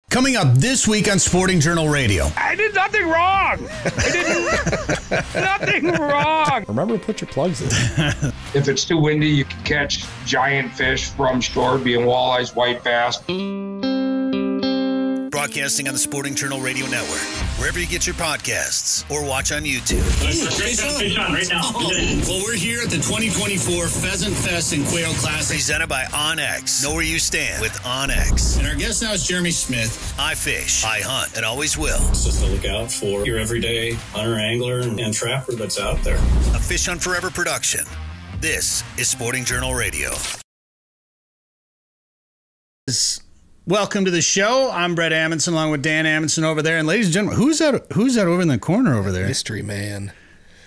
Coming up this week on Sporting Journal Radio. I did nothing wrong. I did nothing wrong. Remember to put your plugs in. If it's too windy, you can catch giant fish from shore, being walleyes, white bass. Broadcasting on the Sporting Journal Radio Network, wherever you get your podcasts or watch on YouTube. Fish on right now. Well, we're here at the 2024 Pheasant Fest and Quail Classic, presented by OnX. Know where you stand with OnX. And our guest now is Jeremy Smith. I fish, I hunt, and always will. It's just to look out for your everyday hunter, angler, and trapper that's out there. A Fish Hunt Forever production. This is Sporting Journal Radio. Welcome to the show. I'm Bret Amundson, along with Dan Amundson over there. And ladies and gentlemen, who's that over in the corner over there? Mystery man.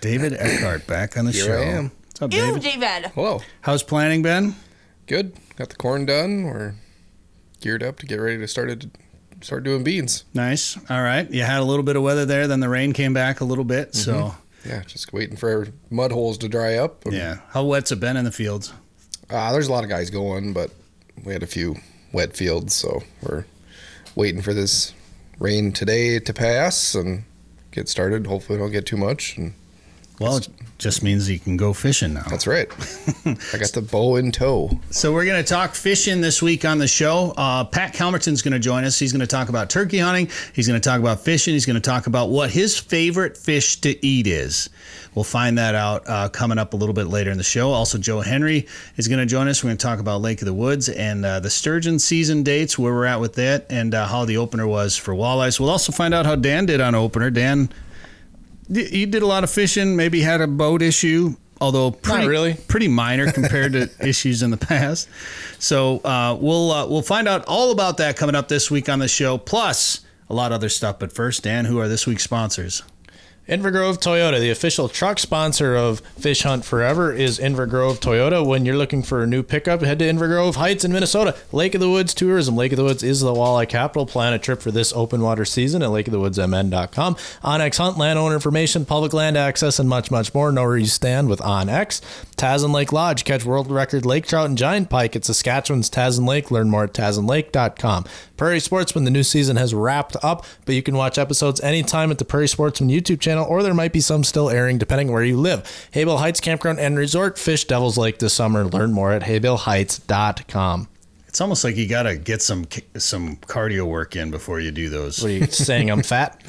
David Eckhardt back on the show. Here I am. What's up, David? David. Hello. How's planning been? Good. Got the corn done. We're geared up to get ready to start doing beans. Nice. All right. You had a little bit of weather there, then the rain came back a little bit. So yeah, just waiting for mud holes to dry up. Yeah. How wet's it been in the fields? There's a lot of guys going, but we had a few wet fields, so we're waiting for this rain today to pass and get started. Hopefully we don't get too much. And well, it just means you can go fishing now. That's right. I got the bow in tow. So we're going to talk fishing this week on the show. Pat Kalmerton's going to join us. He's going to talk about turkey hunting. He's going to talk about fishing. He's going to talk about what his favorite fish to eat is. We'll find that out coming up a little bit later in the show. Also, Joe Henry is going to join us. We're going to talk about Lake of the Woods and the sturgeon season dates, where we're at with that, and how the opener was for walleyes. We'll also find out how Dan did on opener. Dan, you did a lot of fishing, maybe had a boat issue, although pretty minor compared to issues in the past. So we'll find out all about that coming up this week on the show, plus a lot of other stuff. But first, Dan, who are this week's sponsors? Invergrove Toyota, the official truck sponsor of Fish Hunt Forever, is Invergrove Toyota. When you're looking for a new pickup, head to Invergrove Heights in Minnesota. Lake of the Woods Tourism. Lake of the Woods is the walleye capital. Plan a trip for this open water season at lakeofthewoodsmn.com. OnX Hunt, landowner information, public land access, and much, much more. Know where you stand with OnX. Tasman Lake Lodge. Catch world record lake trout and giant pike at Saskatchewan's Tasman Lake. Learn more at tasmanlake.com. Prairie Sportsman, the new season has wrapped up, but you can watch episodes anytime at the Prairie Sportsman YouTube channel, or there might be some still airing depending where you live. Haybale Heights Campground and Resort. Fish Devil's Lake this summer. Learn more at haybaleheights.com. It's almost like you got to get some cardio work in before you do those. What are you saying, I'm fat?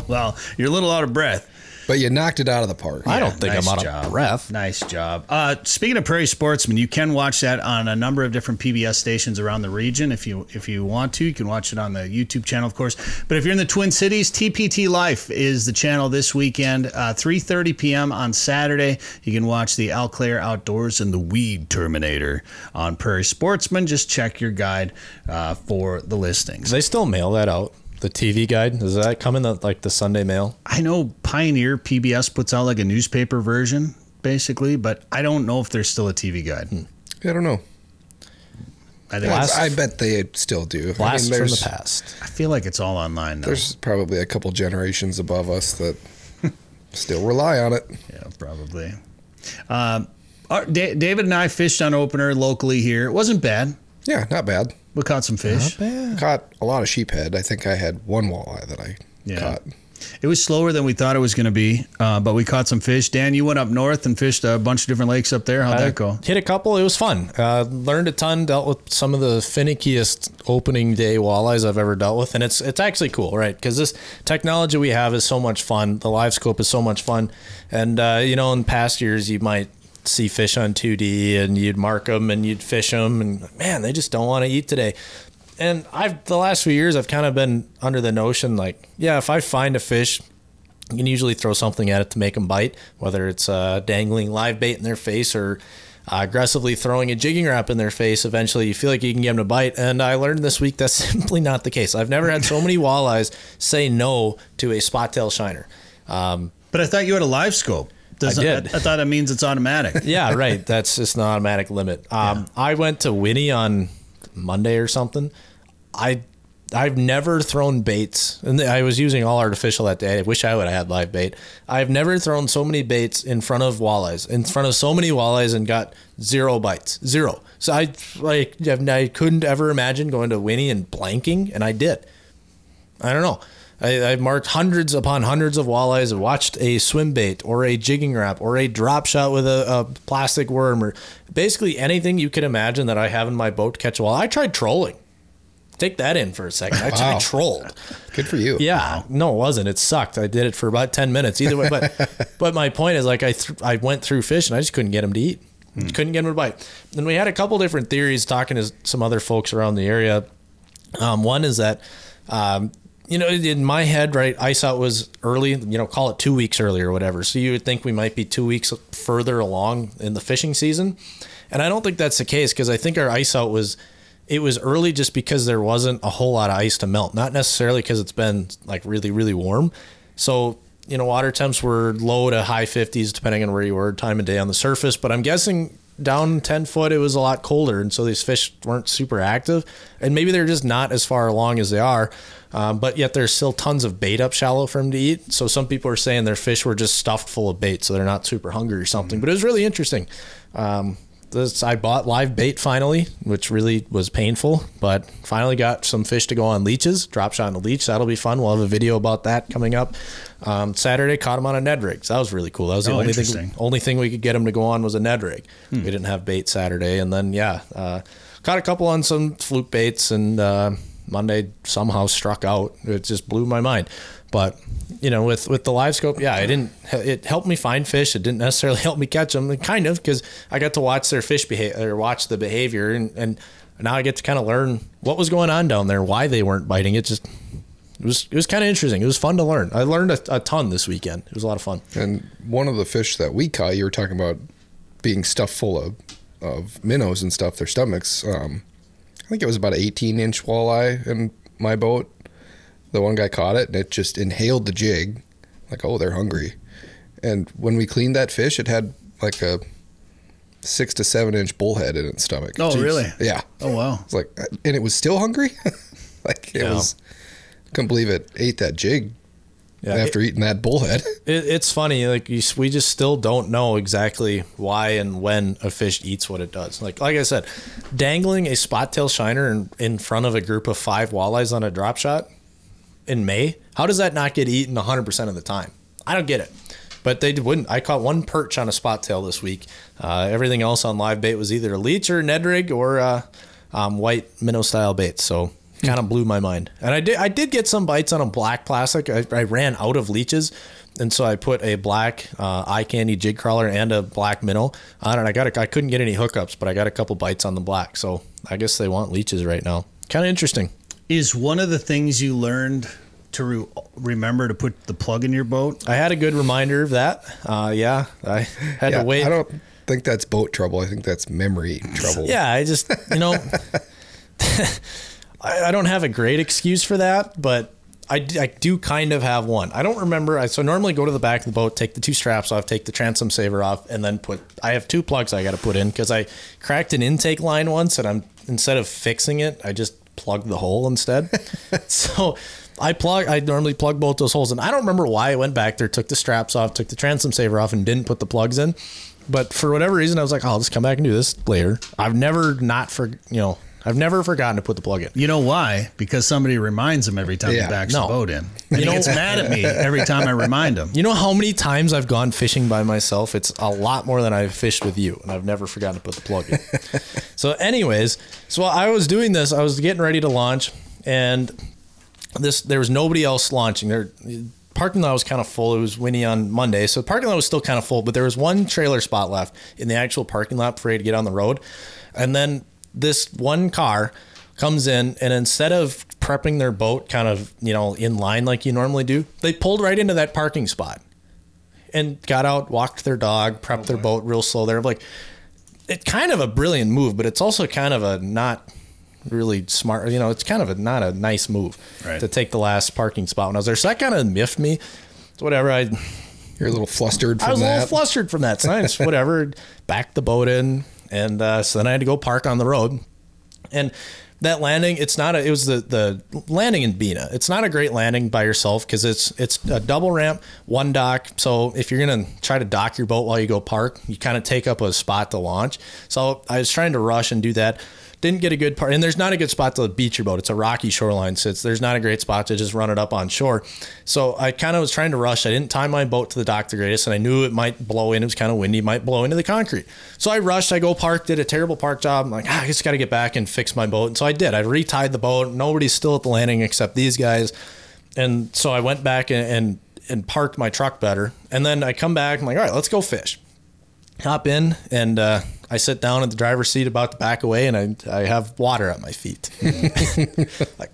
Well, you're a little out of breath. But you knocked it out of the park. I don't think I'm out of breath. Nice job. Speaking of Prairie Sportsman, you can watch that on a number of different PBS stations around the region. If you want to, you can watch it on the YouTube channel, of course. But if you're in the Twin Cities, TPT Life is the channel this weekend, 3:30 p.m. on Saturday. You can watch the Al Claire Outdoors and the Weed Terminator on Prairie Sportsman. Just check your guide for the listings. They still mail that out. The TV guide, does that come in the Sunday mail? I know Pioneer PBS puts out like a newspaper version, basically, but I don't know if there's still a TV guide. I don't know. I bet they still do. Blast from the past. I feel like it's all online now. There's probably a couple generations above us that still rely on it. Yeah, probably. David and I fished on opener locally here. It wasn't bad. Yeah, not bad. We caught some fish. Not bad. Caught a lot of sheephead. I think I had one walleye that I caught. It was slower than we thought it was going to be, but we caught some fish. Dan, you went up north and fished a bunch of different lakes up there. How'd that go? Hit a couple. It was fun. Learned a ton. Dealt with some of the finickiest opening day walleyes I've ever dealt with, and it's actually cool, right? Because this technology we have is so much fun. The live scope is so much fun, and in past years you might see fish on 2D and you'd mark them and you'd fish them, and man, they just don't want to eat today. And the last few years, I've kind of been under the notion, like, yeah, if I find a fish, you can usually throw something at it to make them bite, whether it's dangling live bait in their face or aggressively throwing a jigging Rap in their face. Eventually, you feel like you can get them to bite. And I learned this week that's simply not the case. I've never had so many walleyes say no to a spot tail shiner. But I thought you had a live scope. I did. I thought it means it's automatic. Yeah, right. That's just an automatic limit. I went to Winnie on Monday or something. I've never thrown baits, and I was using all artificial that day. I wish I would have had live bait. I've never thrown so many baits in front of walleyes, and got 0 bites. 0. So I couldn't ever imagine going to Winnie and blanking, and I did. I don't know. I've marked hundreds upon hundreds of walleyes. I've watched a swim bait or a jigging wrap or a drop shot with a plastic worm, or basically anything you could imagine that I have in my boat to catch a walleye. I tried trolling. Take that in for a second. I trolled. Good for you. Yeah. No, it wasn't. It sucked. I did it for about 10 minutes either way. But my point is, like, I went through fish and I just couldn't get them to eat. Couldn't get them to bite. And we had a couple different theories talking to some other folks around the area. One is that, in my head, right, ice out was early, call it 2 weeks early or whatever. So you would think we might be 2 weeks further along in the fishing season. And I don't think that's the case, because I think our ice out was early just because there wasn't a whole lot of ice to melt, not necessarily because it's been like really, really warm. So, water temps were low to high 50s, depending on where you were, time of day on the surface. But I'm guessing down 10 foot, it was a lot colder. And so these fish weren't super active, and maybe they're just not as far along as they are. But yet there's still tons of bait up shallow for them to eat. So some people are saying their fish were just stuffed full of bait, so they're not super hungry or something. But it was really interesting. I bought live bait finally, which really was painful, but finally got some fish to go on leeches, drop shot on a leech. That'll be fun. We'll have a video about that coming up. Saturday, caught them on a Ned rig. So that was really cool. That was the only thing we could get them to go on was a Ned rig. We didn't have bait Saturday. And then, caught a couple on some fluke baits, and Monday somehow struck out. It just blew my mind. But with the live scope, it helped me find fish. It didn't necessarily help me catch them, kind of, because I got to watch their fish watch the behavior, and now I get to kind of learn what was going on down there, why they weren't biting. It was kind of interesting. It was fun to learn. I learned a ton this weekend. It was a lot of fun. And one of the fish that we caught, you were talking about being stuffed full of minnows and stuff, their stomachs. I think it was about an 18-inch walleye in my boat. The one guy caught it, and it just inhaled the jig. Like, oh, they're hungry. And when we cleaned that fish, it had like a 6 to 7 inch bullhead in its stomach. Oh, Jeez. really? Yeah. Oh, wow. It's like, and it was still hungry? Couldn't believe it ate that jig after eating that bullhead. It's funny. Like, we just still don't know exactly why and when a fish eats what it does. Like I said, dangling a spot tail shiner in front of a group of 5 walleyes on a drop shot in May, how does that not get eaten 100% of the time? I don't get it. But they wouldn't. I caught one perch on a spot tail this week. Everything else on live bait was either a leech or Ned rig or white minnow style bait. So kind of blew my mind. And I did get some bites on a black plastic. I ran out of leeches, and so I put a black eye candy jig crawler and a black minnow on it. I couldn't get any hookups, but I got a couple bites on the black. So I guess they want leeches right now. Kind of interesting. Is one of the things you learned to remember to put the plug in your boat? I had a good reminder of that. I had to wait. I don't think that's boat trouble. I think that's memory trouble. Yeah, I just, I don't have a great excuse for that, but I do kind of have one. I don't remember. So I normally go to the back of the boat, take the 2 straps off, take the transom saver off, and then I have 2 plugs I got to put in, because I cracked an intake line once, and instead of fixing it, I just plug the hole instead. So I normally plug both those holes, and I don't remember why I went back there, took the straps off, took the transom saver off, and didn't put the plugs in. But for whatever reason, I was like, I'll just come back and do this later. I've never forgotten to put the plug in. You know why? Because somebody reminds them every time he backs the boat in. And he gets mad at me every time I remind him. You know how many times I've gone fishing by myself? It's a lot more than I've fished with you, and I've never forgotten to put the plug in. So anyways, while I was doing this, I was getting ready to launch, and there was nobody else launching. Parking lot was kind of full. It was windy on Monday, so the parking lot was still kind of full, but there was one trailer spot left in the actual parking lot for you to get on the road. And then this one car comes in, and instead of prepping their boat kind of, in line like you normally do, they pulled right into that parking spot and got out, walked their dog, prepped their boat real slow. They're like, it's kind of a brilliant move, but it's also kind of a not really smart, it's kind of not a nice move to take the last parking spot when I was there. So that kind of miffed me. So whatever, you're a little flustered from that. I was a little flustered from that. Science, whatever, backed the boat in. And so then I had to go park on the road. And that landing, it was the landing in Bena. It's not a great landing by yourself, because it's a double ramp, 1 dock. So if you're going to try to dock your boat while you go park, you kind of take up a spot to launch. So I was trying to rush and do that. didn't get a good part. And there's not a good spot to beach your boat. It's a rocky shoreline, so there's not a great spot to just run it up on shore. So I kind of was trying to rush. I didn't time my boat to the dock the greatest, and I knew it might blow in. It was kind of windy, might blow into the concrete. So I rushed. I go park, did a terrible park job. I'm like, I just got to get back and fix my boat. And so I did. I retied the boat. Nobody's still at the landing except these guys. And so I went back and parked my truck better. And then I come back. I'm like, all right, let's go fish. Hop in, and I sit down in the driver's seat about to back away, and I have water at my feet. Like,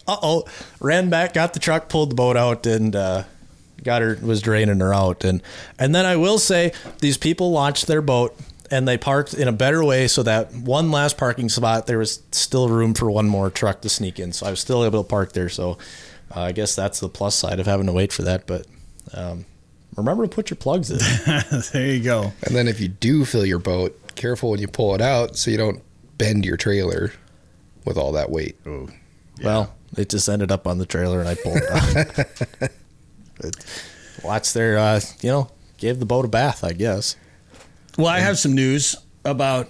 ran back, got the truck, pulled the boat out, and was draining her out. And then I will say, these people launched their boat, and they parked in a better way, so that one last parking spot, there was still room for one more truck to sneak in. So I was still able to park there. So I guess that's the plus side of having to wait for that. But remember to put your plugs in. There you go. And then if you do fill your boat, careful when you pull it out so you don't bend your trailer with all that weight. Oh, yeah. Well, it just ended up on the trailer and I pulled it out. But watch there, gave the boat a bath, I guess. Well, I have some news about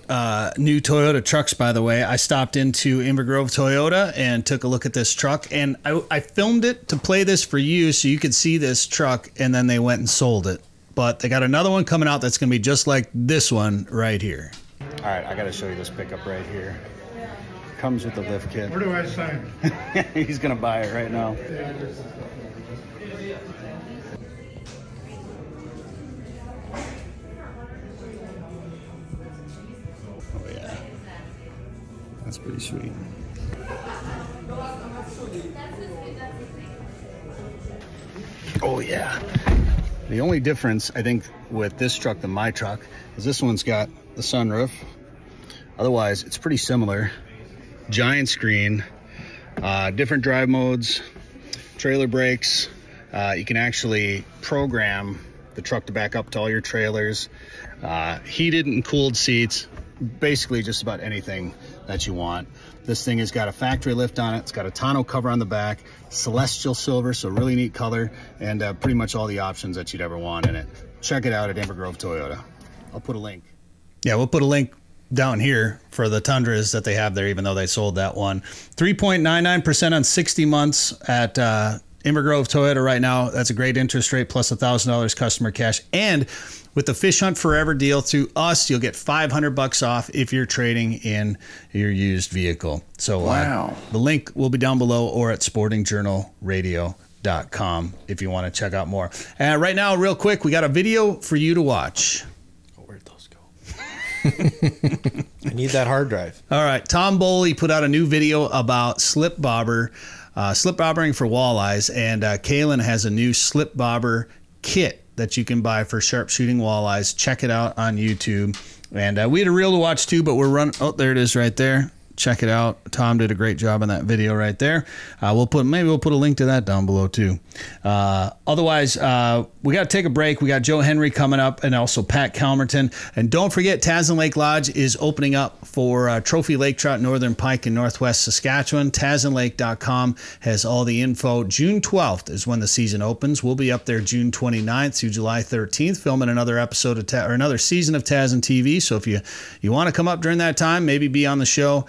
new Toyota trucks, by the way. I stopped into Inver Grove Toyota and took a look at this truck, and I filmed it to play this for you so you could see this truck, and then they went and sold it. But they got another one coming out that's going to be just like this one right here. All right, I got to show you this pickup right here. Comes with the lift kit. Where do I sign? He's going to buy it right now. That's pretty sweet. Oh yeah. The only difference I think with this truck than my truck is this one's got the sunroof. Otherwise, it's pretty similar. Giant screen, different drive modes, trailer brakes. You can actually program the truck to back up to all your trailers. Heated and cooled seats. Basically just about anything that you want. This thing has got a factory lift on it. It's got a tonneau cover on the back, celestial silver, so really neat color, and pretty much all the options that you'd ever want in it. Check it out at Inver Grove Toyota. I'll put a link. Yeah, we'll put a link down here for the Tundras that they have there, even though they sold that one. 3.99% on 60 months at Inver Grove Toyota right now. That's a great interest rate plus $1,000 customer cash. And with the Fish Hunt Forever deal through us, you'll get $500 off if you're trading in your used vehicle. So wow. The link will be down below or at sportingjournalradio.com if you want to check out more. And right now, real quick, we got a video for you to watch. Where'd those go? I need that hard drive. All right. Tom Boley put out a new video about slip bobbering for walleyes, and Kalen has a new slip bobber kit that you can buy for sharp shooting walleyes. Check it out on YouTube. And we had a reel to watch too, but we're running. Oh, there it is right there. Check it out. Tom did a great job on that video right there. Maybe we'll put a link to that down below too. Otherwise, we got to take a break. We got Joe Henry coming up and also Pat Kalmerton. And don't forget, Tasman Lake Lodge is opening up for trophy lake trout, northern pike in northwest Saskatchewan. TasmanLake.com has all the info. June 12th is when the season opens. We'll be up there June 29th through July 13th, filming another episode of another season of Tasman TV. So if you want to come up during that time, maybe be on the show.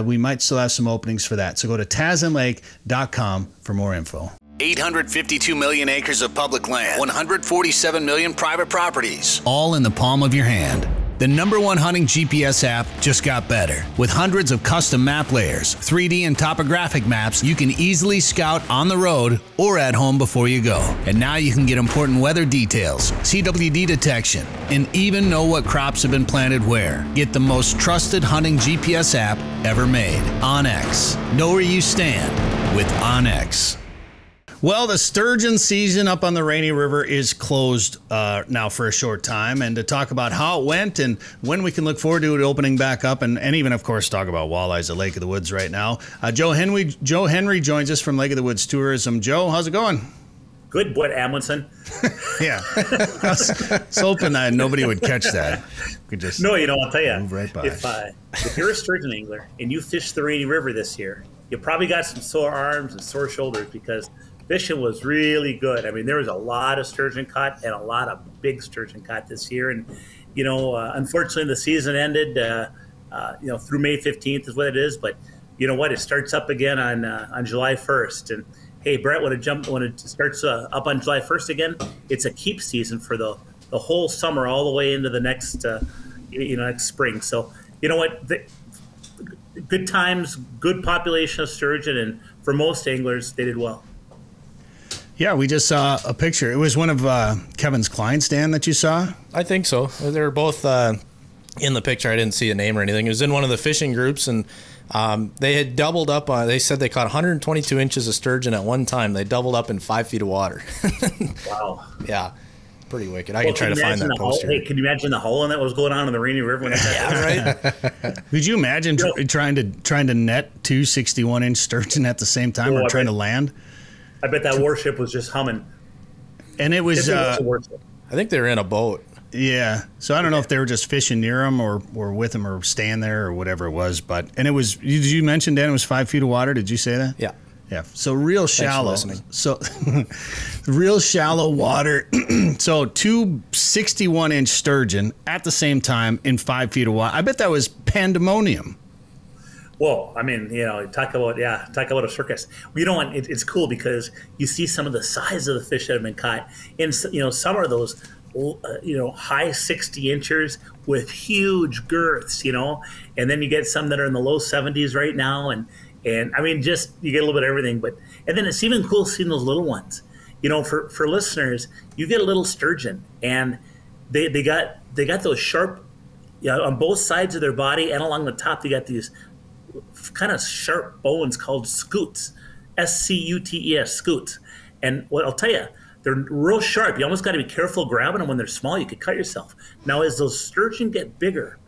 We might still have some openings for that. So go to TasmanLake.com for more info. 852 million acres of public land, 147 million private properties, all in the palm of your hand. The #1 hunting GPS app just got better. With hundreds of custom map layers, 3D and topographic maps, you can easily scout on the road or at home before you go. And now you can get important weather details, CWD detection, and even know what crops have been planted where. Get the most trusted hunting GPS app ever made. OnX. Know where you stand with OnX. Well, the sturgeon season up on the Rainy River is closed now for a short time. And to talk about how it went and when we can look forward to it opening back up, and even, of course, talk about walleyes at Lake of the Woods right now, Joe Henry joins us from Lake of the Woods Tourism. Joe, how's it going? Good, Bret Amundson. Yeah. I was hoping that nobody would catch that. No, I'll tell you. Move right by. If you're a sturgeon angler and you fished the Rainy River this year, you probably got some sore arms and sore shoulders because fishing was really good. I mean, there was a lot of sturgeon caught and a lot of big sturgeon caught this year. And, unfortunately, the season ended through May 15th is what it is. But you know what? It starts up again on July 1st. And hey, Bret, when it starts up on July 1st again, it's a keep season for the whole summer all the way into the next next spring. So you know what? Good times, good population of sturgeon, and for most anglers, they did well. Yeah, we just saw a picture. It was one of Kevin's clients, Dan, that you saw? I think so. They were both in the picture. I didn't see a name or anything. It was in one of the fishing groups, and they had doubled up. They said they caught 122 inches of sturgeon at one time. They doubled up in 5 feet of water. Wow. Yeah. Pretty wicked. I can try to find that poster. Hey, can you imagine the hauling that was going on in the Rainy River? When yeah, right. Could you imagine trying to net 2 61-inch sturgeon at the same time, or trying to land? I bet that warship was just humming. And it was. I think they were in a boat. Yeah. So I don't know if they were just fishing near them or with them or staying there or whatever it was. And it was. Did you mention, Dan, it was 5 feet of water? Did you say that? Yeah. Yeah, so real shallow. So real shallow water. So 2 61-inch sturgeon at the same time in 5 feet of water. I bet that was pandemonium. Well, I mean, talk about a circus. It's cool because you see some of the size of the fish that have been caught. And some are those, high 60 inchers with huge girths, and then you get some that are in the low 70s right now, and I mean, just you get a little bit of everything, and then it's even cool seeing those little ones. For listeners, you get a little sturgeon, and they got those sharp, on both sides of their body and along the top. They got these kind of sharp bones called scutes, SCUTES, scutes. And what I'll tell you, they're real sharp. You almost got to be careful grabbing them when they're small. You could cut yourself. Now, as those sturgeon get bigger,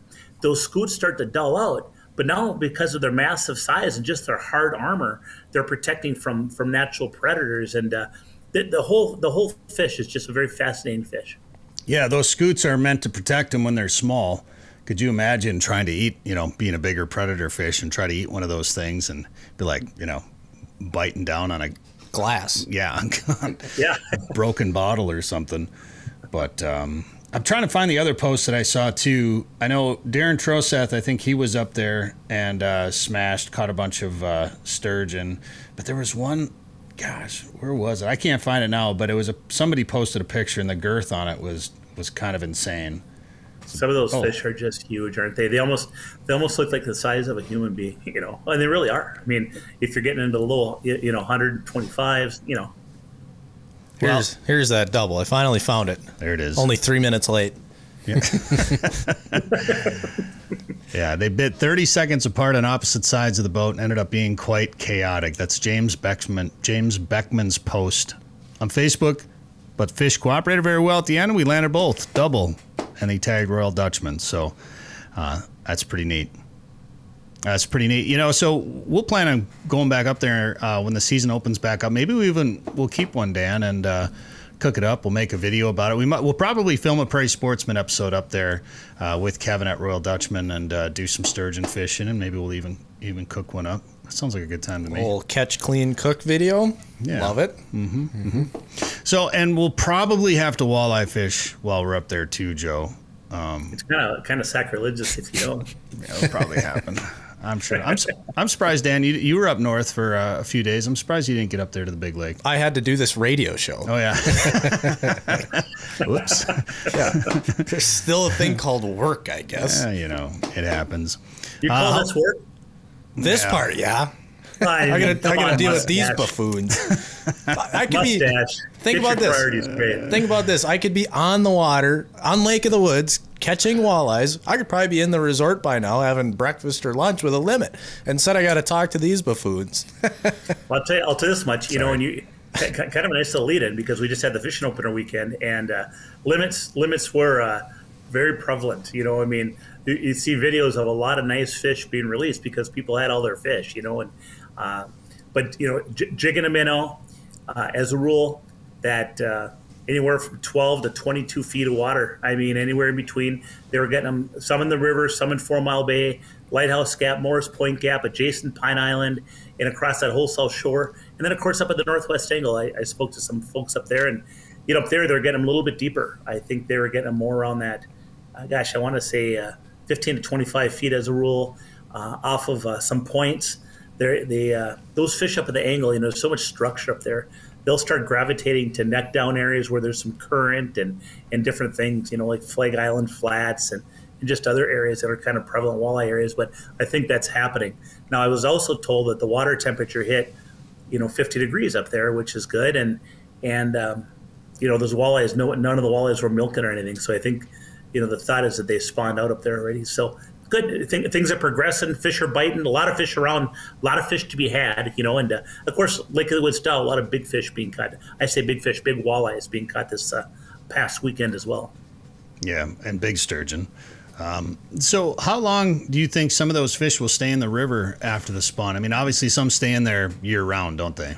those scutes start to dull out. But now, because of their massive size and just their hard armor, they're protecting from natural predators. And the whole fish is just a very fascinating fish. Yeah, those scutes are meant to protect them when they're small. Could you imagine trying to eat, being a bigger predator fish and try to eat one of those things and be like, biting down on a glass? Yeah, yeah, broken bottle or something. But I'm trying to find the other post that I saw too. I know Darren Troseth, I think he was up there and caught a bunch of sturgeon. But there was one, gosh, where was it? I can't find it now, but it was somebody posted a picture and the girth on it was kind of insane. Some of those fish are just huge, aren't they? They almost look like the size of a human being, and they really are. I mean, if you're getting into the low, 125s, Here's that double. I finally found it. There it is. Only 3 minutes late. Yeah. Yeah, they bit 30 seconds apart on opposite sides of the boat and ended up being quite chaotic. That's James Beckman's post on Facebook. But fish cooperated very well at the end, and we landed both double, and he tagged Royal Dutchman. So that's pretty neat. That's pretty neat. So we'll plan on going back up there when the season opens back up. Maybe we'll keep one, Dan, and cook it up. We'll make a video about it. We'll probably film a Prairie Sportsman episode up there with Kevin at Royal Dutchman and do some sturgeon fishing, and maybe we'll even cook one up. That sounds like a good time to me. Old catch, clean, cook video. Yeah. Love it. Mm-hmm. Mm-hmm. So, and we'll probably have to walleye fish while we're up there too, Joe. It's kind of sacrilegious if you don't. Yeah, it'll probably happen. I'm sure. I'm surprised, Dan. You were up north for a few days. I'm surprised you didn't get up there to the big lake. I had to do this radio show. Oh yeah. Whoops. Yeah. There's still a thing called work, I guess. Yeah, it happens. You call this work? This part, yeah. I gotta deal with these buffoons. I could mustache. Think about this. Think about this. I could be on the water, on Lake of the Woods, catching walleyes. I could probably be in the resort by now, having breakfast or lunch with a limit. Instead, I got to talk to these buffoons. Well, I'll tell you this much. And you kind of a nice little lead-in because we just had the fishing opener weekend, and limits were very prevalent. I mean, you see videos of a lot of nice fish being released because people had all their fish. But jigging a minnow, as a rule, that anywhere from 12 to 22 feet of water. I mean, anywhere in between. They were getting them, some in the river, some in 4 Mile Bay, Lighthouse Gap, Morris Point Gap, adjacent Pine Island, and across that whole South Shore. And then, of course, up at the Northwest Angle, I spoke to some folks up there, and up there, they're getting them a little bit deeper. I think they were getting them more around that, I want to say 15 to 25 feet as a rule, off of some points. Those fish up at the angle, there's so much structure up there. They'll start gravitating to neck down areas where there's some current and different things, like Flag Island Flats and just other areas that are kind of prevalent walleye areas. But I think that's happening. Now, I was also told that the water temperature hit, 50 degrees up there, which is good. And those walleyes, none of the walleyes were milking or anything. So I think, the thought is that they spawned out up there already. So good. Things are progressing. Fish are biting. A lot of fish around. A lot of fish to be had. And of course, Lake of the Woods style, a lot of big fish being caught. I say big fish, big walleyes being caught this past weekend as well. Yeah, and big sturgeon. So how long do you think some of those fish will stay in the river after the spawn? I mean, obviously some stay in there year round, don't they?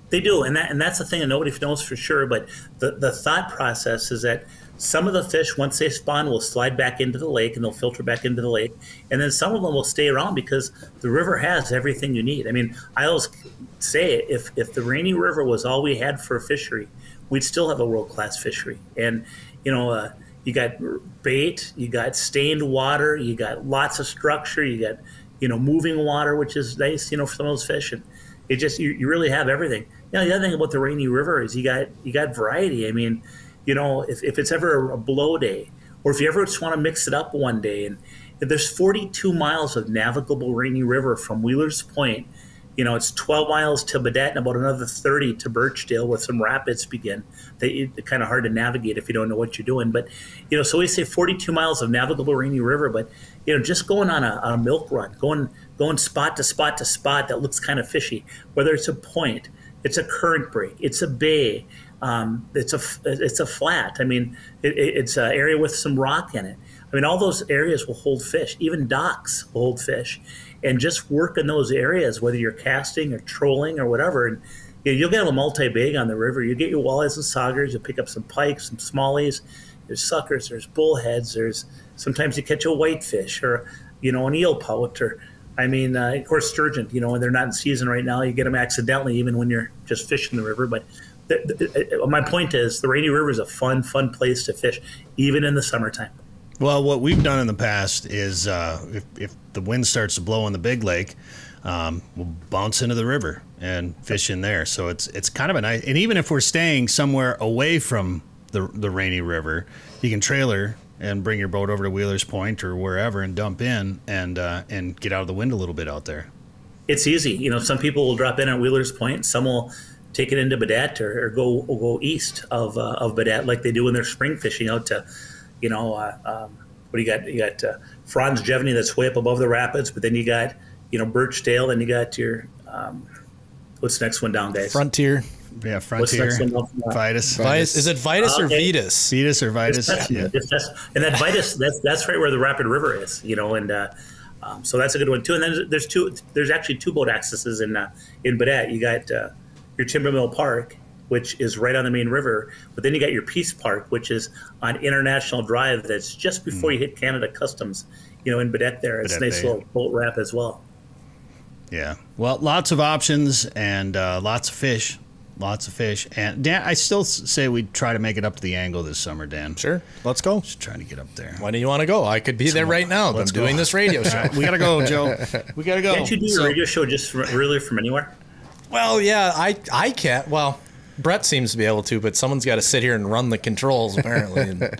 They do, and that's the thing that nobody knows for sure. But the thought process is that some of the fish, once they spawn, will slide back into the lake and they'll filter back into the lake. And then some of them will stay around because the river has everything you need. I mean, I always say if the Rainy River was all we had for a fishery, we'd still have a world-class fishery. And, you got bait, you got stained water, you got lots of structure, you got, moving water, which is nice, for some of those fish. And it just, you really have everything. The other thing about the Rainy River is you got variety. I mean, if it's ever a blow day, or if you ever just want to mix it up one day, and there's 42 miles of navigable Rainy River from Wheeler's Point. It's 12 miles to Bret and about another 30 to Birchdale, where some rapids begin. They're kind of hard to navigate if you don't know what you're doing. But, so we say 42 miles of navigable Rainy River, but, just going on a milk run, going spot to spot to spot that looks kind of fishy, whether it's a point, it's a current break, it's a bay, it's a flat. I mean, it's an area with some rock in it. I mean, all those areas will hold fish. Even docks will hold fish. And just work in those areas, whether you're casting or trolling or whatever. And you'll get a multi-bag on the river. You get your walleyes and saugers. You'll pick up some pikes, some smallies. There's suckers. There's bullheads. There's sometimes you catch a whitefish or, an eel pout. Or, of course, sturgeon. And they're not in season right now. You get them accidentally, even when you're just fishing the river. But my point is, the Rainy River is a fun place to fish, even in the summertime. Well, what we've done in the past is if the wind starts to blow in the big lake, we'll bounce into the river and fish in there. So it's kind of a nice, and even if we're staying somewhere away from the Rainy River, you can trailer and bring your boat over to Wheeler's Point or wherever and dump in and get out of the wind a little bit out there. It's easy. Some people will drop in at Wheeler's Point. Some will take it into Bret or go east of Bret like they do when they're spring fishing out to, what do you got? You got Franz Jevny that's way up above the rapids, but then you got, Birchdale, then you got your, what's the next one down, guys? Frontier. Yeah, Frontier. Vitus. Is it Vitus or Vetus? Vetus or Vitus. Yeah. And that Vitus, that's right where the rapid river is, and so that's a good one too. And then there's actually two boat accesses in Bret. You got your Timber Mill Park, which is right on the main river. But then you got your Peace Park, which is on International Drive. That's just before you hit Canada Customs, in Bret there. It's a nice little boat wrap as well. Yeah. Well, lots of options and lots of fish. Lots of fish. And Dan, I still say we try to make it up to the angle this summer, Dan. Sure. Let's go. Just trying to get up there. When do you want to go? I could be there right now. I'm doing this radio show. We got to go, Joe. We got to go. Can't you do your radio show just really from anywhere? Well, yeah, I can't. Well, Bret seems to be able to, but someone's got to sit here and run the controls, apparently. And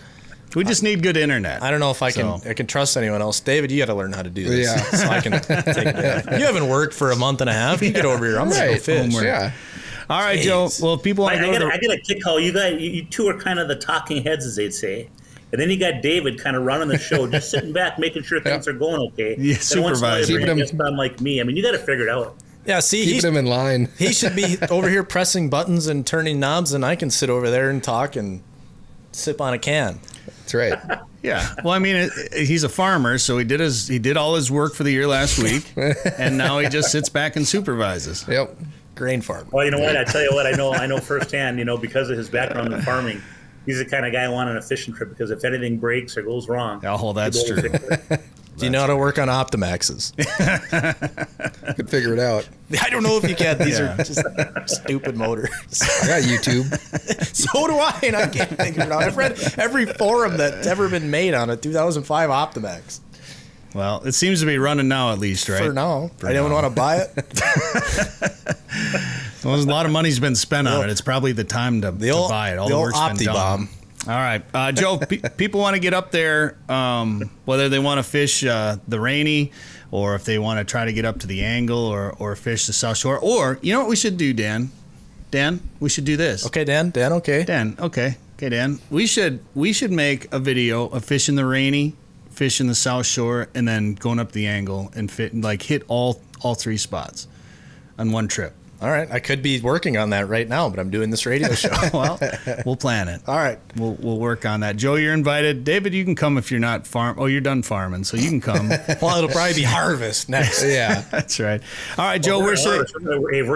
we just need good internet. I don't know if I can trust anyone else. David, you got to learn how to do this. Yeah. So I can take it. You haven't worked for a month and a half. You get over here. I'm going to go fish. Yeah. All right, Joe. Well, if people want to go, I get a kick how you two are kind of the talking heads, as they'd say. And then you got David kind of running the show, just sitting back, making sure things are going okay. Yeah, supervising. Just like me. I mean, you got to figure it out. Yeah, see, keeping him in line. He should be over here pressing buttons and turning knobs, and I can sit over there and talk and sip on a can. That's right. Yeah. Well, I mean, he's a farmer, so he did all his work for the year last week, and now he just sits back and supervises. Yep. Grain farm. Well, you know what? I tell you what, I know firsthand. Because of his background in farming, he's the kind of guy I want on a fishing trip because if anything breaks or goes wrong, that's true. Do you know how to work on Optimaxes? Could figure it out. I don't know if you can. These are just stupid motors. I got YouTube. So do I, and I can't figure it out. I've read every forum that's ever been made on a 2005 Optimax. Well, it seems to be running now at least, right? For now. I didn't want to buy it. Well, a lot of money's been spent on it. It's probably the time to buy it. All the work's been done. All right. Joe, people want to get up there, whether they want to fish the Rainy or if they want to try to get up to the Angle or fish the South Shore. Or, you know what we should do, Dan? Dan, we should do this. Okay, Dan, okay. Dan, okay. Okay, Dan. We should make a video of fishing the Rainy, fishing the South Shore, and then going up the Angle and hit all three spots on one trip. All right. I could be working on that right now, but I'm doing this radio show. Well, we'll plan it. All right. We'll work on that. Joe, you're invited. David, you can come if you're not you're done farming, so you can come. Well, it'll probably be harvest next. Yeah. That's right. All right, Joe, we're going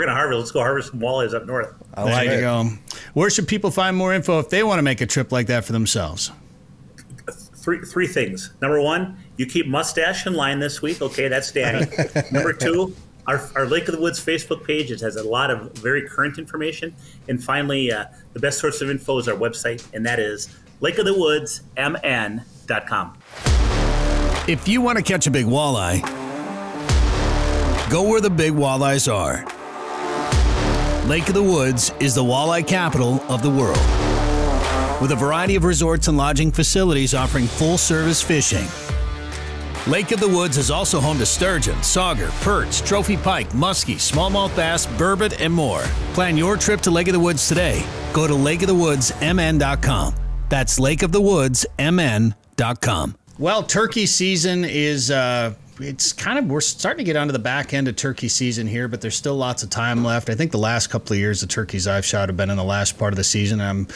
to harvest. Let's go harvest some walleyes up north. There you go. Where should people find more info if they want to make a trip like that for themselves? Three things. Number one, you keep mustache in line this week. Okay, that's Danny. Number two, our Lake of the Woods Facebook page. It has a lot of very current information. And finally, the best source of info is our website, and that is lakeofthewoodsmn.com. If you want to catch a big walleye, go where the big walleyes are. Lake of the Woods is the walleye capital of the world, with a variety of resorts and lodging facilities offering full-service fishing. Lake of the Woods is also home to sturgeon, sauger, perch, trophy pike, muskie, smallmouth bass, burbot, and more. Plan your trip to Lake of the Woods today. Go to lakeofthewoodsmn.com. That's lakeofthewoodsmn.com. Well, turkey season is we're starting to get onto the back end of turkey season here, but there's still lots of time left. I think the last couple of years the turkeys I've shot have been in the last part of the season. I'm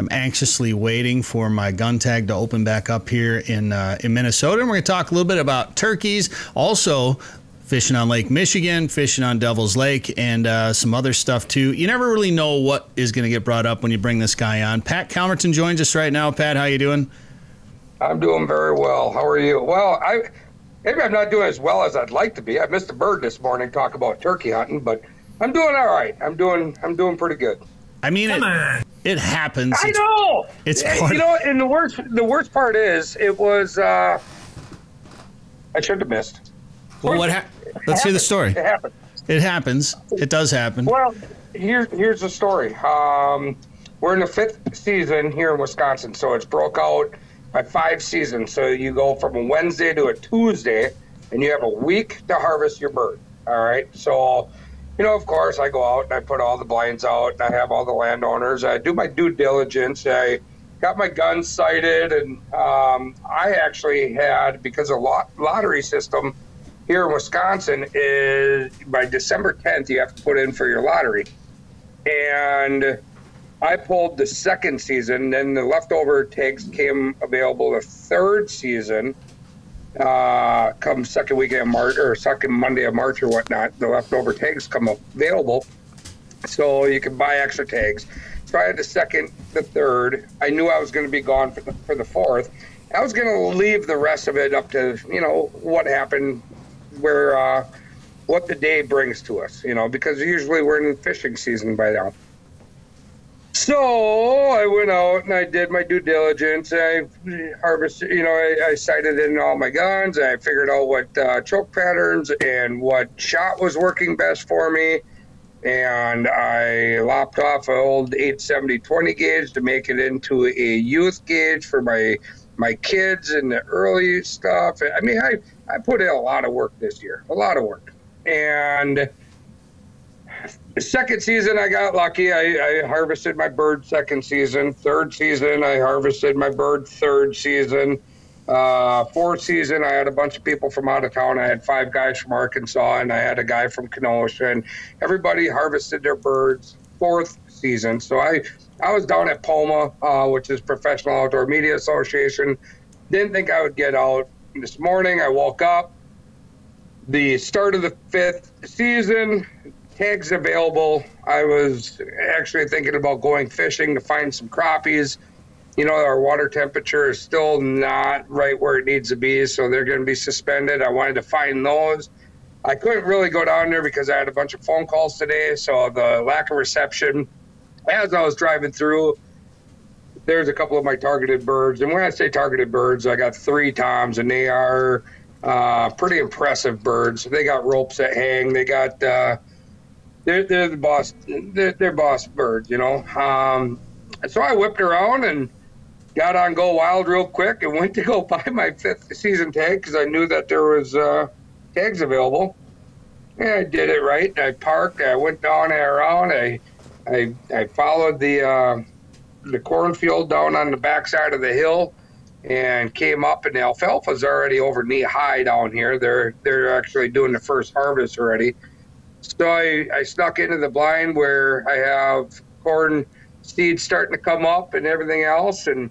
anxiously waiting for my gun tag to open back up here in Minnesota. And we're going to talk a little bit about turkeys, also fishing on Lake Michigan, fishing on Devil's Lake, and some other stuff too. You never really know what is going to get brought up when you bring this guy on. Pat Kalmerton joins us right now. Pat, how you doing? I'm doing very well. How are you? Well, maybe I'm not doing as well as I'd like to be. I missed a bird this morning talking about turkey hunting, but I'm doing all right. I'm doing pretty good. I mean, it happens. I know. It's and the worst part is it was I shouldn't have missed. Well, let's hear the story. It happened. It happens. It does happen. Well, here's the story. We're in the 5th season here in Wisconsin, so it's broke out by 5 seasons. So you go from a Wednesday to a Tuesday, and you have a week to harvest your bird. All right. So, of course, I go out and I put all the blinds out, and I have all the landowners. I do my due diligence. I got my guns sighted, and I actually had, because of lottery system here in Wisconsin, is by December 10th you have to put in for your lottery. And I pulled the 2nd season, then the leftover tags came available the 3rd season, come second weekend of March or second Monday of March or whatnot. The leftover tags come available, so you can buy extra tags. So I had the 2nd, the 3rd. I knew I was going to be gone for the 4th. I was going to leave the rest of it up to what happened, where what the day brings to us. Because usually we're in fishing season by now. So I went out and I did my due diligence. I harvested, I sighted in all my guns. I figured out what choke patterns and what shot was working best for me. And I lopped off an old 870 20 gauge to make it into a youth gauge for my kids and the early stuff. I mean, I put in a lot of work this year, a lot of work. And the 2nd season, I got lucky. I harvested my bird 2nd season. 3rd season, I harvested my bird 3rd season. 4th season, I had a bunch of people from out of town. I had 5 guys from Arkansas, and I had a guy from Kenosha, and everybody harvested their birds 4th season. So I was down at POMA, which is Professional Outdoor Media Association. Didn't think I would get out. This morning, I woke up. The start of the 5th season, tags available. I was actually thinking about going fishing to find some crappies. Our water temperature is still not right where it needs to be, so they're going to be suspended. I wanted to find those. I couldn't really go down there because I had a bunch of phone calls today, so the lack of reception. As I was driving through, there's a couple of my targeted birds. And when I say targeted birds, I got 3 toms, and they are Pretty impressive birds. They got ropes that hang. They got they're the boss. They're boss birds, you know. So I whipped around and got on Go Wild real quick and went to go buy my 5th season tag because I knew that there was tags available. And I did it right. I parked. I went down and around. I followed the cornfield down on the backside of the hill and came up, and the alfalfa's already over knee high down here. They're actually doing the first harvest already. So I snuck into the blind where I have corn seeds starting to come up and everything else, and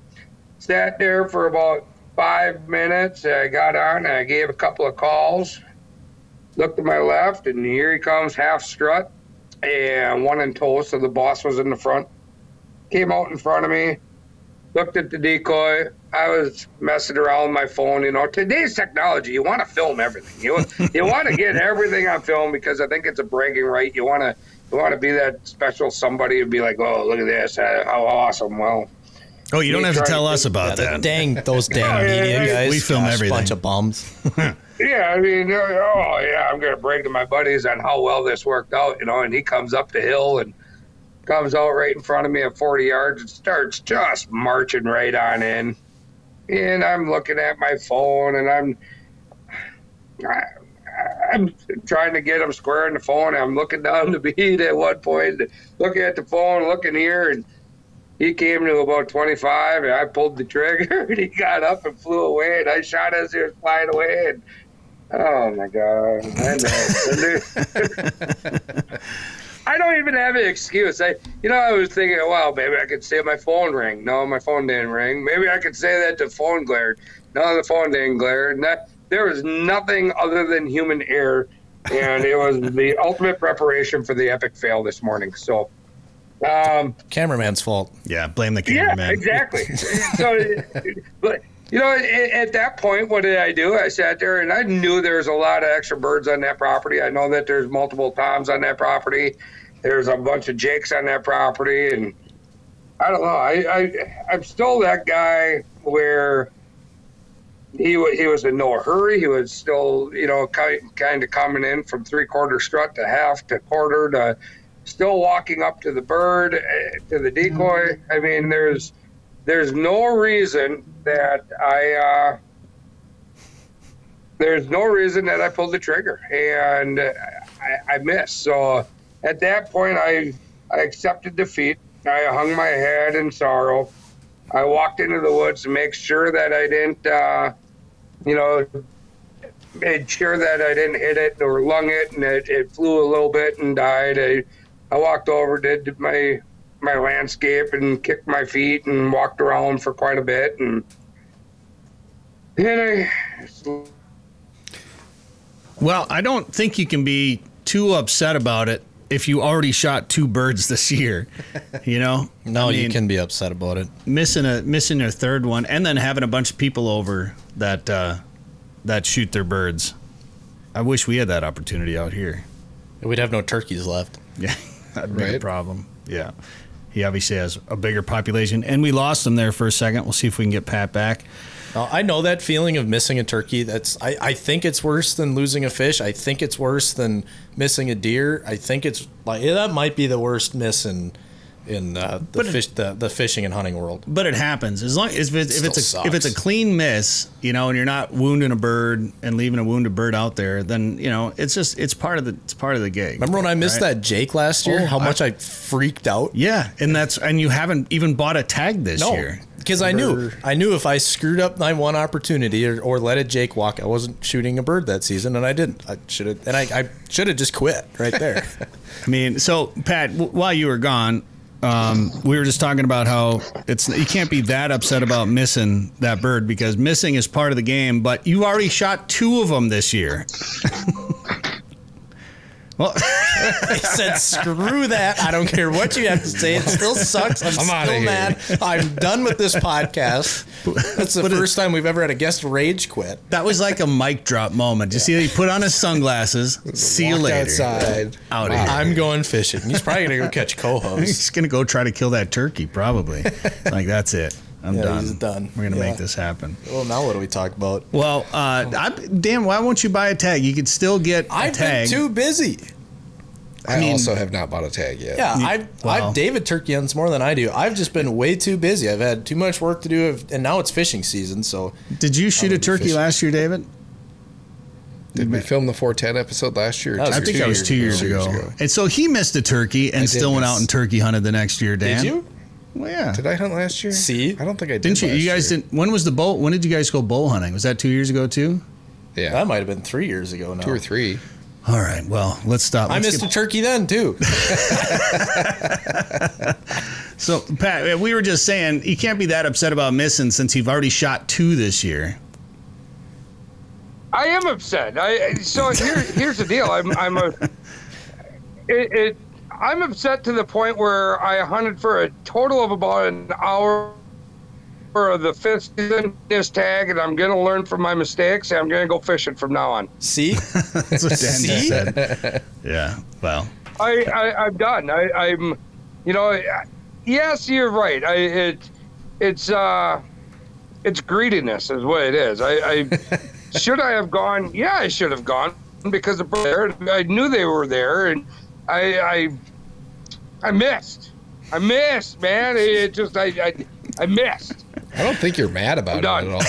sat there for about 5 minutes. I got on and I gave a couple of calls, looked to my left, and here he comes, half strut and one in tow. So the boss was in the front, came out in front of me, looked at the decoy. I was messing around with my phone. You know, today's technology, you want to film everything. You want to get everything on film because I think it's a bragging right. You want to be that special somebody to be like, oh, look at this, how awesome. Well, oh, you don't have to tell us about that. Those dang media guys. We film everything. Bunch of bums. Yeah, I mean, oh yeah, I'm gonna brag to my buddies on how well this worked out, you know. And he comes up the hill and comes out right in front of me at 40 yards and starts just marching right on in. And I'm looking at my phone, and I'm trying to get him square in the phone. I'm looking down the bead at one point, looking at the phone, looking here, and he came to about 25, and I pulled the trigger, and he got up and flew away, and I shot as he was flying away, and oh my God. I don't even have an excuse. I was thinking, well, maybe I could say my phone rang. No, my phone didn't ring. Maybe I could say that the phone glared. No, the phone didn't glare. There was nothing other than human error, and it was the ultimate preparation for the epic fail this morning. So, cameraman's fault. Yeah, blame the cameraman. Yeah, exactly. So, but you know, at that point, what did I do? I sat there, and I knew there was a lot of extra birds on that property. I know that there's multiple toms on that property. There's a bunch of jakes on that property, and I don't know. I'm still that guy where he was in no hurry. He was still, you know, kind of coming in from 3/4 strut to half to quarter to still walking up to the bird, to the decoy. I mean, there's no reason that I pulled the trigger, and I missed. So at that point, I accepted defeat. I hung my head in sorrow. I walked into the woods to make sure that I didn't, made sure that I didn't hit it or lung it, and it flew a little bit and died. I walked over, did my landscape and kicked my feet and walked around for quite a bit, and then Well, I don't think you can be too upset about it if you already shot 2 birds this year, you know? No, you can be upset about it. Missing your 3rd one, and then having a bunch of people over that shoot their birds. I wish we had that opportunity out here. We'd have no turkeys left. Yeah, that'd be a problem. Yeah. He obviously has a bigger population, and we lost him there for a second. We'll see if we can get Pat back. I know that feeling of missing a turkey. I think it's worse than losing a fish. I think it's worse than missing a deer. I think it's like that might be the worst miss in the fishing and hunting world. But it happens as long as if it's a clean miss, you know, and you're not wounding a bird and leaving a wounded bird out there, then you know it's part of the gig. Remember when I missed that Jake last year? How much I freaked out. Yeah, and you haven't even bought a tag this year. Because I knew if I screwed up my one opportunity or let a Jake walk, I wasn't shooting a bird that season, and I didn't. I should have just quit right there. I mean, so Pat, while you were gone, we were just talking about how you can't be that upset about missing that bird because missing is part of the game. But you've already shot 2 of them this year. Well, I said, screw that. I don't care what you have to say. It still sucks. I'm still mad. I'm done with this podcast. That's the first time we've ever had a guest rage quit. That was like a mic drop moment. You see, he put on his sunglasses. See you later. Outside. Out of here. I'm going fishing. He's probably going to go catch cohos. He's going to go try to kill that turkey, probably. Like, that's it. I'm done. He's done. We're gonna make this happen. Well, now what do we talk about? Well, Dan, why won't you buy a tag? You could still get a I've tag. been too busy. I also have not bought a tag yet. Yeah, I've David turkey hunts more than I do. I've just been way too busy. I've had too much work to do, and now it's fishing season. So, did you shoot a turkey last year, David? Did we film the 410 episode last year? I think that was 2 years ago. And so he missed a turkey and still went out and turkey hunted the next year, Dan. Did you? Well, yeah. Did I hunt last year? See? I don't think I did. Didn't you? You guys didn't. When was the bow? When did you guys go bow hunting? Was that 2 years ago too? Yeah. That might have been 3 years ago now. 2 or 3. All right. Well, let's stop. I missed a turkey then too. So, Pat, we were just saying you can't be that upset about missing since you've already shot 2 this year. I am upset. So here's the deal. I'm upset to the point where I hunted for a total of about an hour of the 5th season this tag, and I'm going to learn from my mistakes, and I'm going to go fishing from now on. See? That's what Dan just said. Yeah. Well, I'm done. I'm, yes, you're right. It's greediness is what it is. Should I have gone? Yeah, I should have gone because I knew they were there, and I missed. I missed, man. I missed. I don't think you're mad about it at all.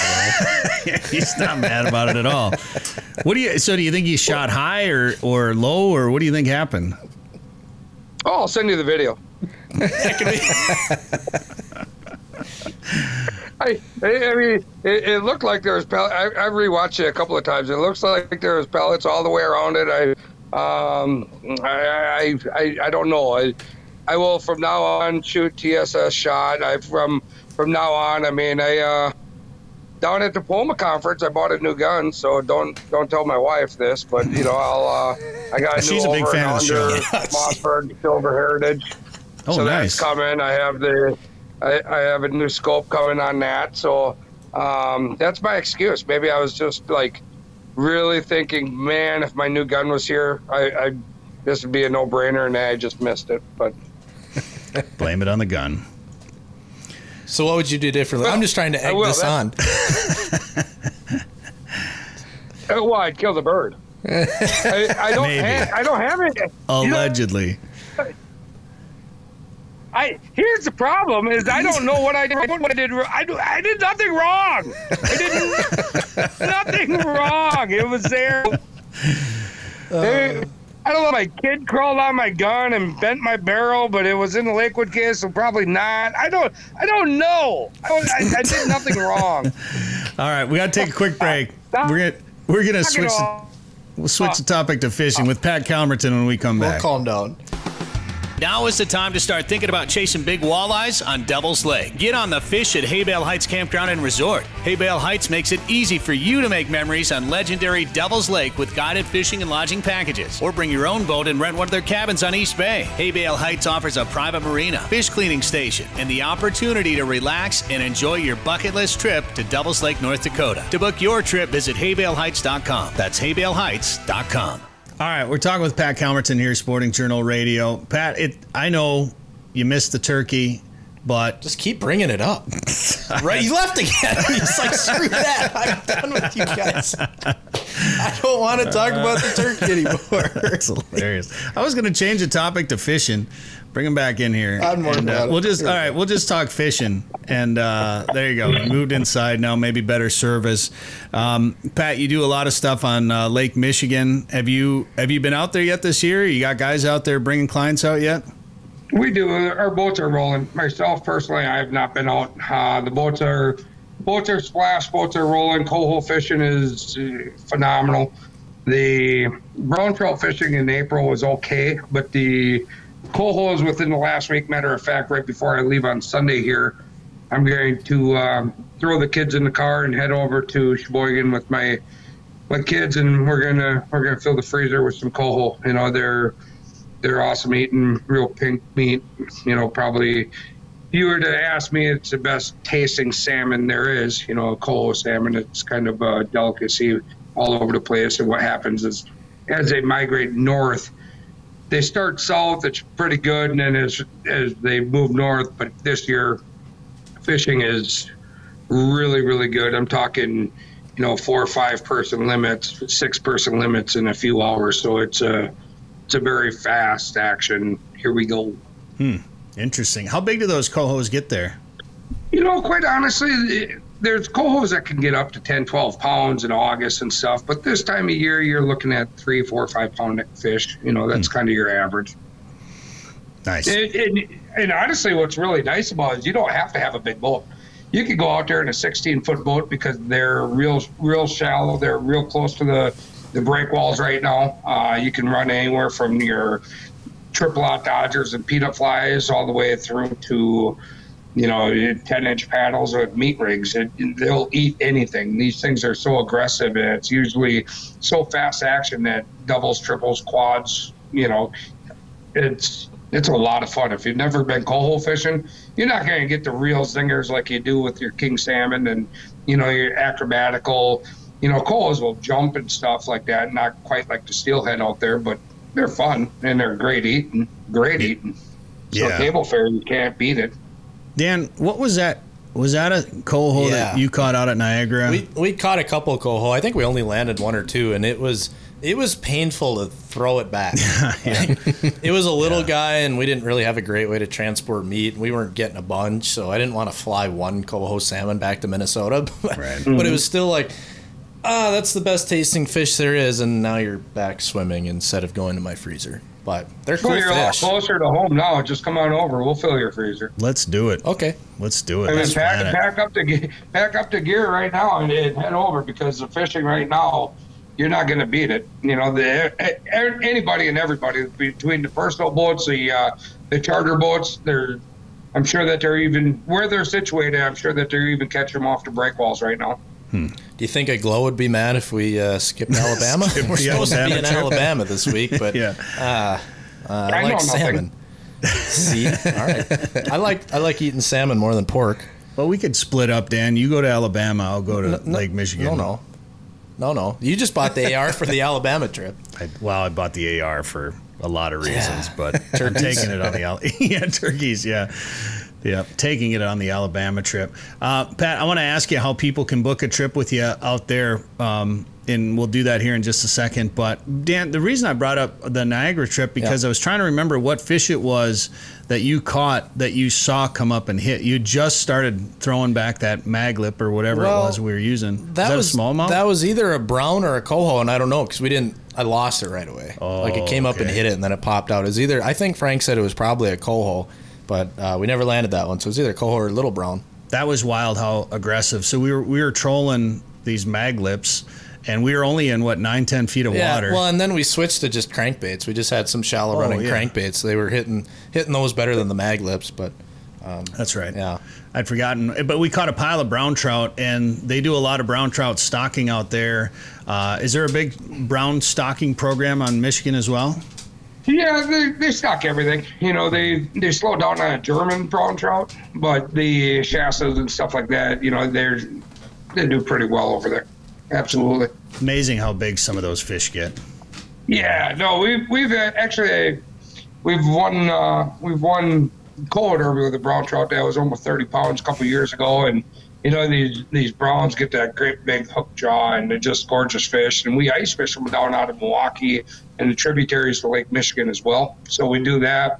He's not mad about it at all. Do you think you shot high or low, or what do you think happened? Oh, I'll send you the video. I mean, it looked like there was pellets. I rewatched it a couple of times. It looks like there was pellets all the way around it. I don't know. I will from now on shoot TSS shot. From now on, I mean, down at the Poma conference, I bought a new gun. So don't tell my wife this, but I got a new She's a big fan of the show. Mossberg Silver Heritage. Oh, so nice. That's coming. I have a new scope coming on that. So that's my excuse. Maybe I was just like really thinking, man, if my new gun was here, this would be a no-brainer, and I just missed it. But blame it on the gun. So what would you do differently? I'm just trying to egg this on. Well, I'd kill the bird. I don't have it. Allegedly. Here's the problem: is I don't know what I did. I did nothing wrong. I did nothing wrong. It was there. I don't know. My kid crawled on my gun and bent my barrel, but it was in the liquid case, so probably not. I don't know. I did nothing wrong. All right, we got to take a quick break. We're gonna switch. We'll switch the topic to fishing with Pat Kalmerton when we come back. We'll calm down. Now is the time to start thinking about chasing big walleyes on Devil's Lake. Get on the fish at Haybale Heights Campground and Resort. Haybale Heights makes it easy for you to make memories on legendary Devil's Lake with guided fishing and lodging packages. Or bring your own boat and rent one of their cabins on East Bay. Haybale Heights offers a private marina, fish cleaning station, and the opportunity to relax and enjoy your bucket list trip to Devil's Lake, North Dakota. To book your trip, visit haybaleheights.com. That's haybaleheights.com. All right, we're talking with Pat Kalmerton here, Sporting Journal Radio. Pat, I know you missed the turkey, but just keep bringing it up. Right, he left again. He's like, screw that. I'm done with you guys. I don't want to talk about the turkey anymore. That's hilarious. I was going to change the topic to fishing. Bring him back in here. I'm more about it. We'll just talk fishing. And there you go. Moved inside now, maybe better service. Pat, you do a lot of stuff on Lake Michigan. Have you been out there yet this year? You got guys out there bringing clients out yet? We do. Our boats are rolling. Myself, personally, I have not been out. The boats are splash, boats are rolling. Coho fishing is phenomenal. The brown trout fishing in April was okay, but the coho is within the last week. Matter of fact, right before I leave on Sunday here, I'm going to throw the kids in the car and head over to Sheboygan with my kids, and we're gonna fill the freezer with some coho. They're awesome eating, real pink meat. Probably if you were to ask me, it's the best tasting salmon there is. Coho salmon. It's kind of a delicacy all over the place. And what happens is, as they migrate north, they start south. It's pretty good, and then as they move north. But this year, fishing is really, really good. I'm talking, 4 or 5 person limits, 6 person limits in a few hours. So it's a very fast action. Here we go. Interesting. How big do those cohos get there? Quite honestly, there's cohos that can get up to 10, 12 pounds in August and stuff. But this time of year, you're looking at 3, 4, 5 pound fish. That's kind of your average. Nice. And honestly, what's really nice about it is you don't have to have a big boat. You could go out there in a 16-foot boat because they're real shallow. They're real close to the break walls right now. You can run anywhere from your triple-out Dodgers and peanut flies all the way through to, 10-inch paddles with meat rigs. They'll eat anything. These things are so aggressive, and it's usually so fast action that doubles, triples, quads, it's a lot of fun. If you've never been coho fishing, you're not going to get the real zingers like you do with your king salmon and, your acrobatical, cohos will jump and stuff like that. Not quite like the steelhead out there, but they're fun and they're great eating. So table fare, you can't beat it. Dan, what was that? Was that a coho that you caught out at Niagara? We caught a couple of coho. I think we only landed 1 or 2, and it was painful to throw it back. It was a little guy, and we didn't really have a great way to transport meat. We weren't getting a bunch, so I didn't want to fly 1 coho salmon back to Minnesota. But it was still like, that's the best tasting fish there is, and now you're back swimming instead of going to my freezer. But they're cool you're fish. a lot closer to home now. Just come on over. We'll fill your freezer. Let's do it. Okay. Let's do it. I mean, pack up the gear right now and head over, because the fishing right now, you're not going to beat it. Anybody and everybody between the personal boats, the charter boats. I'm sure that they're even where they're situated. I'm sure that they're even catching them off the break walls right now. Do you think a glow would be mad if we skipped Alabama? We're supposed to be in Alabama this week, but I like salmon. See, all right. I like eating salmon more than pork. Well, we could split up, Dan. You go to Alabama. I'll go to Lake Michigan. No. You just bought the AR for the Alabama trip. I bought the AR for a lot of reasons, but I'm taking it on the turkeys. Yeah, taking it on the Alabama trip. Pat, I want to ask you how people can book a trip with you out there, and we'll do that here in just a second. But Dan, the reason I brought up the Niagara trip because I was trying to remember what fish it was that you caught that you saw come up and hit. You just started throwing back that mag lip or whatever it was we were using. That was a smallmouth? That was either a brown or a coho, and I don't know because I lost it right away. It came up and hit it, and then it popped out. It was either, I think Frank said it was probably a coho, but we never landed that one. So it was either coho or little brown. That was wild how aggressive. So we were trolling these mag lips, and we were only in 9-10 feet of water. Well, and then we switched to just crankbaits. We just had some shallow running crankbaits. They were hitting those better than the mag lips, but that's right. Yeah, I'd forgotten. But we caught a pile of brown trout, and they do a lot of brown trout stocking out there. Is there a big brown stocking program on Michigan as well? Yeah, they stock everything. They slow down on a German brown trout, but the Shastas and stuff like that, they do pretty well over there. Absolutely. Amazing how big some of those fish get. Yeah, no, we've won coho derby with a brown trout that was almost 30 pounds a couple years ago, and these browns get that great big hook jaw, and they're just gorgeous fish. And we ice fish them down out of Milwaukee and the tributaries to Lake Michigan as well. So we do that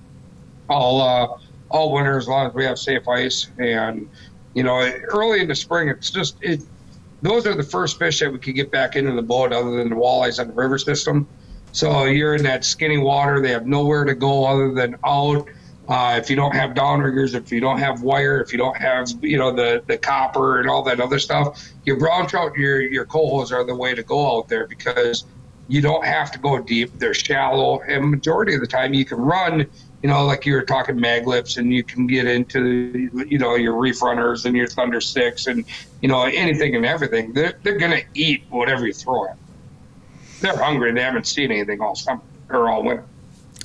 all winter as long as we have safe ice. And early in the spring, those are the first fish that we could get back into the boat other than the walleyes on the river system. So you're in that skinny water. They have nowhere to go other than out. If you don't have downriggers, if you don't have wire, if you don't have, the copper and all that other stuff, your brown trout, your cohos are the way to go out there because you don't have to go deep. They're shallow. And majority of the time you can run, like you were talking mag lips, and you can get into, your reef runners and your thunder sticks and, anything and everything. They're going to eat whatever you throw at. They're hungry. They haven't seen anything all summer or all winter.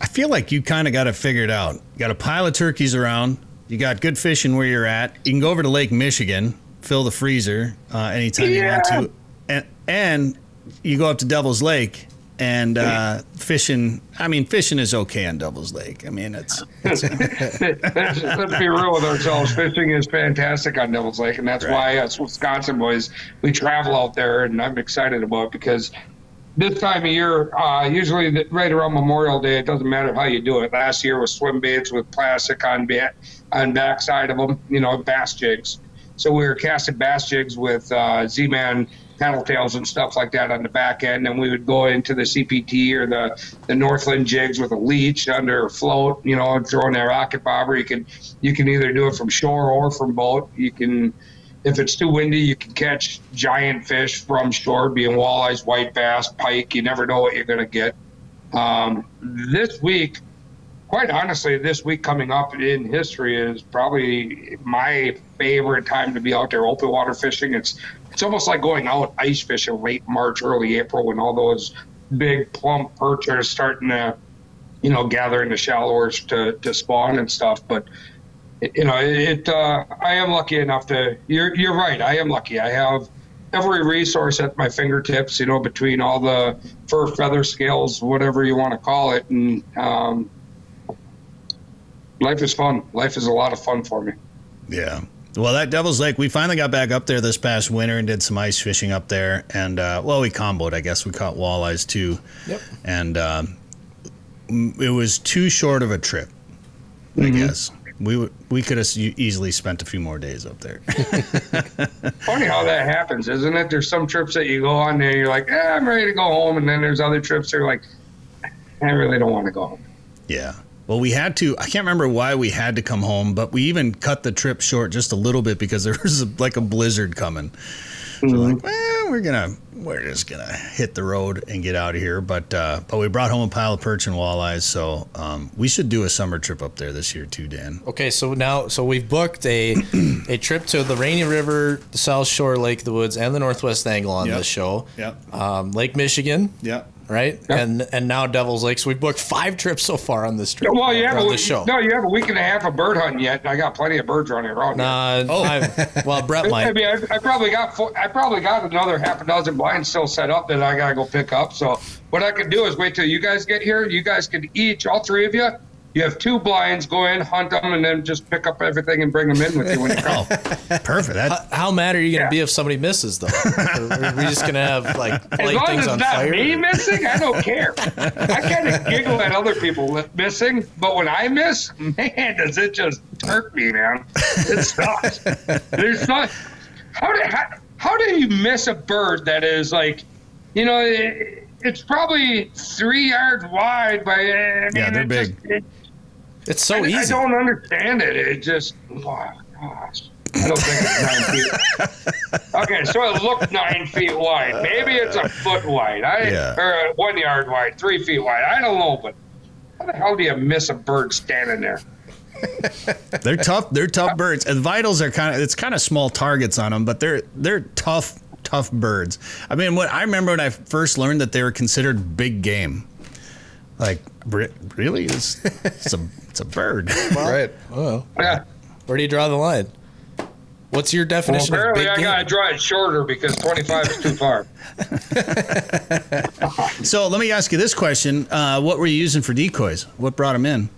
I feel like you kind of got it figured out. You got a pile of turkeys around. You got good fishing where you're at. You can go over to Lake Michigan, fill the freezer anytime you want to. And you go up to Devil's Lake, and fishing. I mean, fishing is okay on Devil's Lake. I mean, it's let's be real with ourselves. Fishing is fantastic on Devil's Lake, and that's why us Wisconsin boys, we travel out there, and I'm excited about it because this time of year, usually right around Memorial Day, it doesn't matter how you do it. Last year was swim baits with plastic on backside of them, bass jigs. So we were casting bass jigs with Z-Man paddle tails and stuff like that on the back end, and we would go into the CPT or the Northland jigs with a leech under a float, throwing that rocket bobber. You can either do it from shore or from boat. You can, if it's too windy, you can catch giant fish from shore, being walleyes, white bass, pike. You never know what you're going to get. This week, quite honestly, this week coming up in history is probably my favorite time to be out there open water fishing. It's almost like going out ice fishing late March, early April when all those big plump perch are starting to, gather in the shallowers to spawn and stuff. But, I am lucky enough to, you're right, I am lucky. I have every resource at my fingertips, between all the fur, feather, scales, whatever you want to call it. And life is fun. Life is a lot of fun for me. Yeah. Well, that Devil's Lake, we finally got back up there this past winter and did some ice fishing up there. And, we comboed, I guess. We caught walleyes, too. Yep. And it was too short of a trip, I guess. We could have easily spent a few more days up there. Funny how that happens, isn't it? There's some trips that you go on there, you're like, I'm ready to go home. And then there's other trips that are like, I really don't want to go home. Yeah. Well, we had to, I can't remember why we had to come home, but we even cut the trip short just a little bit because there was like a blizzard coming. So like, we're just going to hit the road and get out of here. But we brought home a pile of perch and walleyes. So we should do a summer trip up there this year too, Dan. Okay. So we've booked a trip to the Rainy River, the South Shore, Lake of the Woods, and the Northwest Angle on this show. Yep. Lake Michigan. Yep. Right, yep. and now Devil's Lake. So we booked 5 trips so far on this trip. Well, you have a week and a half of bird hunting yet. I got plenty of birds running around. Brett might. I mean, I probably got another half a dozen blinds still set up that I gotta go pick up. So what I could do is wait till you guys get here. You guys could each, all 3 of you. You have 2 blinds, go in, hunt them, and then just pick up everything and bring them in with you when you come. Perfect. How mad are you going to be if somebody misses, though? Are we just going to have, light things on fire? As long as it's not me missing, I don't care. I kind of giggle at other people missing, but when I miss, man, does it just hurt me, man. It sucks. There's not... How do you miss a bird that is like, it's probably 3 yards wide by... they're big. It's so easy. I don't understand it. It just, oh gosh. I don't think it's 9 feet. Okay, so it looked 9 feet wide. Maybe it's a foot wide. Or 1 yard wide, 3 feet wide. I don't know, but how the hell do you miss a bird standing there? They're tough. They're tough birds. And vitals are it's kind of small targets on them, but they're tough birds. I mean, I remember when I first learned that they were considered big game. Like, really? It's a bird. Well, right. Oh. Yeah. Where do you draw the line? What's your definition of big game? Apparently, I got to draw it shorter because 25 is too far. So let me ask you this question. What were you using for decoys? What brought them in?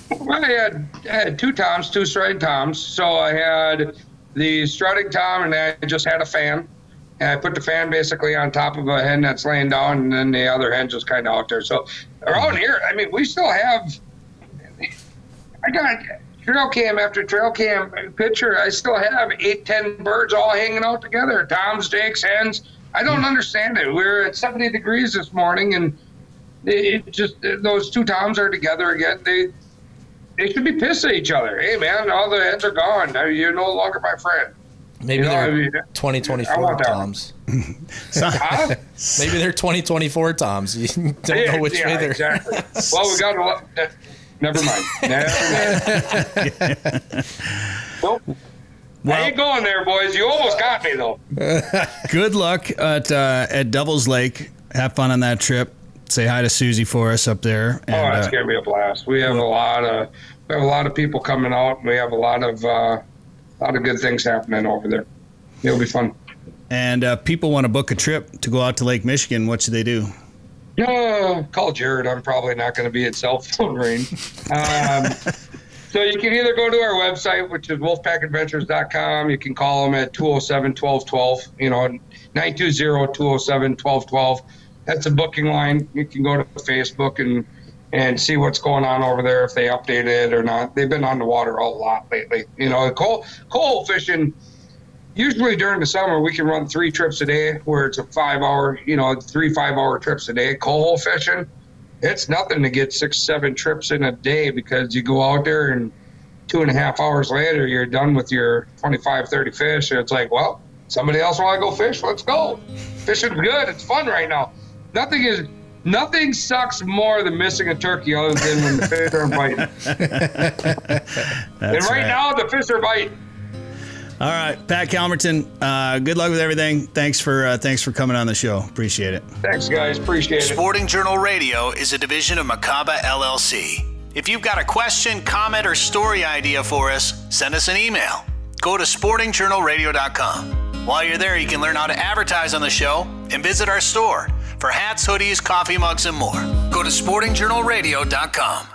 Well, I had 2 toms, 2 strutting toms. So I had the strutting tom, and I just had a fan. And I put the fan basically on top of a hen that's laying down, and then the other hen just kind of out there. So around here, I mean, we still have, I got trail cam after trail cam picture. I still have 8-10 birds all hanging out together. Toms, jakes, hens. I don't understand it. We're at 70 degrees this morning, and it just, those 2 toms are together again. They should be pissed at each other. Hey, man, all the hens are gone. You're no longer my friend. Maybe they're 2024 toms. Maybe they're 2024 toms. You don't know which way they're. Exactly. Well, we got to. Never mind. Nope. Well, I ain't going there, boys. You almost got me, though. Good luck at Devil's Lake. Have fun on that trip. Say hi to Susie for us up there. And, it's gonna be a blast. We have a lot of people coming out. And we have a lot of good things happening over there. It'll be fun. And people want to book a trip to go out to Lake Michigan. What should they do? No, call Jared. I'm probably not going to be at cell phone range. So you can either go to our website, which is wolfpackadventures.com. You can call them at 207-1212, 920-207-1212. That's a booking line. You can go to Facebook and see what's going on over there, if they updated it or not. They've been on the water a lot lately. Coho fishing, usually during the summer, we can run 3 trips a day where it's a 5-hour, 3 5-hour trips a day. Coho fishing, it's nothing to get 6-7 trips in a day, because you go out there and 2.5 hours later, you're done with your 25, 30 fish. And it's like, well, somebody else want to go fish? Let's go. Fishing's good. It's fun right now. Nothing sucks more than missing a turkey other than when the fish aren't biting. And right now, the fish are biting. All right, Pat Kalmerton, good luck with everything. Thanks for coming on the show. Appreciate it. Thanks, guys. Appreciate it. Sporting Journal Radio is a division of Macaba LLC. If you've got a question, comment, or story idea for us, send us an email. Go to sportingjournalradio.com. While you're there, you can learn how to advertise on the show and visit our store for hats, hoodies, coffee mugs, and more. Go to sportingjournalradio.com.